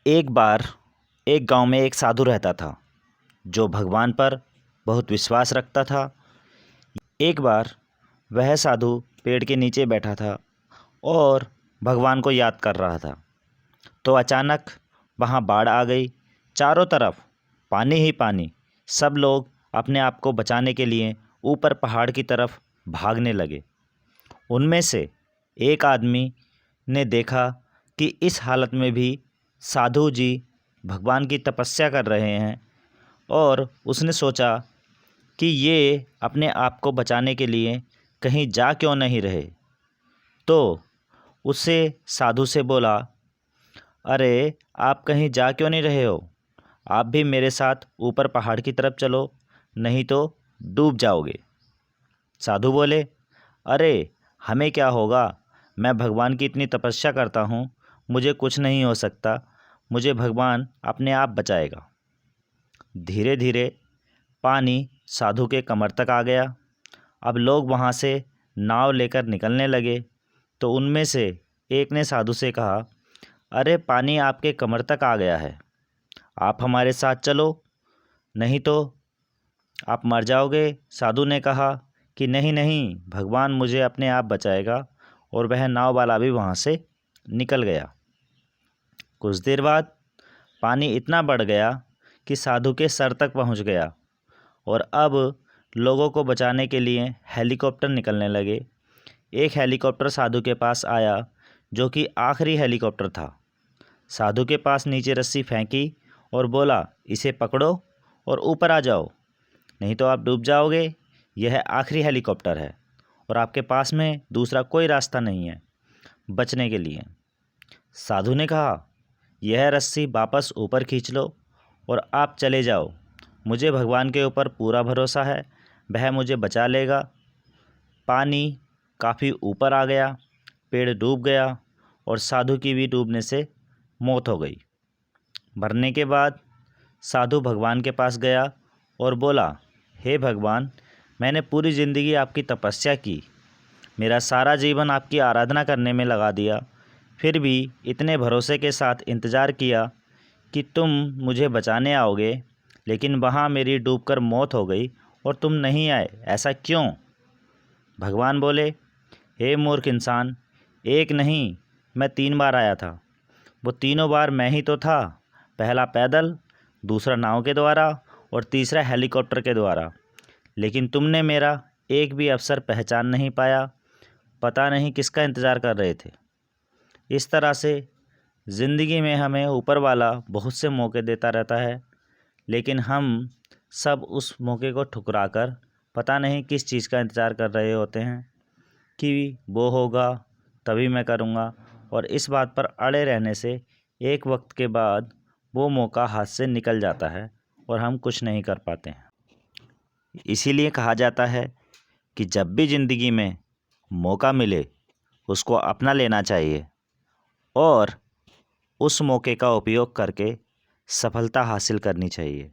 एक बार एक गांव में एक साधु रहता था जो भगवान पर बहुत विश्वास रखता था। एक बार वह साधु पेड़ के नीचे बैठा था और भगवान को याद कर रहा था। तो अचानक वहाँ बाढ़ आ गई। चारों तरफ पानी ही पानी। सब लोग अपने आप को बचाने के लिए ऊपर पहाड़ की तरफ भागने लगे। उनमें से एक आदमी ने देखा कि इस हालत में भी साधु जी भगवान की तपस्या कर रहे हैं और उसने सोचा कि ये अपने आप को बचाने के लिए कहीं जा क्यों नहीं रहे। तो उससे साधु से बोला, अरे आप कहीं जा क्यों नहीं रहे हो? आप भी मेरे साथ ऊपर पहाड़ की तरफ चलो, नहीं तो डूब जाओगे। साधु बोले, अरे हमें क्या होगा, मैं भगवान की इतनी तपस्या करता हूँ, मुझे कुछ नहीं हो सकता, मुझे भगवान अपने आप बचाएगा। धीरे धीरे पानी साधु के कमर तक आ गया। अब लोग वहाँ से नाव लेकर निकलने लगे। तो उनमें से एक ने साधु से कहा, अरे पानी आपके कमर तक आ गया है, आप हमारे साथ चलो, नहीं तो आप मर जाओगे। साधु ने कहा कि नहीं नहीं, भगवान मुझे अपने आप बचाएगा। और वह नाव वाला भी वहाँ से निकल गया। कुछ देर बाद पानी इतना बढ़ गया कि साधु के सर तक पहुँच गया और अब लोगों को बचाने के लिए हेलीकॉप्टर निकलने लगे। एक हेलीकॉप्टर साधु के पास आया जो कि आखिरी हेलीकॉप्टर था। साधु के पास नीचे रस्सी फेंकी और बोला, इसे पकड़ो और ऊपर आ जाओ, नहीं तो आप डूब जाओगे। यह आखिरी हेलीकॉप्टर है और आपके पास में दूसरा कोई रास्ता नहीं है बचने के लिए। साधु ने कहा, यह रस्सी वापस ऊपर खींच लो और आप चले जाओ, मुझे भगवान के ऊपर पूरा भरोसा है, वह मुझे बचा लेगा। पानी काफ़ी ऊपर आ गया, पेड़ डूब गया और साधु की भी डूबने से मौत हो गई। मरने के बाद साधु भगवान के पास गया और बोला, हे भगवान, मैंने पूरी ज़िंदगी आपकी तपस्या की, मेरा सारा जीवन आपकी आराधना करने में लगा दिया, फिर भी इतने भरोसे के साथ इंतज़ार किया कि तुम मुझे बचाने आओगे, लेकिन वहाँ मेरी डूबकर मौत हो गई और तुम नहीं आए, ऐसा क्यों? भगवान बोले, हे मूर्ख इंसान, एक नहीं मैं 3 बार आया था। वो तीनों बार मैं ही तो था, पहला पैदल, दूसरा नाव के द्वारा और तीसरा हेलीकॉप्टर के द्वारा। लेकिन तुमने मेरा एक भी अवसर पहचान नहीं पाया, पता नहीं किसका इंतज़ार कर रहे थे। इस तरह से ज़िंदगी में हमें ऊपर वाला बहुत से मौके देता रहता है, लेकिन हम सब उस मौके को ठुकरा कर पता नहीं किस चीज़ का इंतज़ार कर रहे होते हैं कि वो होगा तभी मैं करूँगा, और इस बात पर अड़े रहने से एक वक्त के बाद वो मौका हाथ से निकल जाता है और हम कुछ नहीं कर पाते हैं। इसीलिए कहा जाता है कि जब भी ज़िंदगी में मौका मिले उसको अपना लेना चाहिए और उस मौके का उपयोग करके सफलता हासिल करनी चाहिए।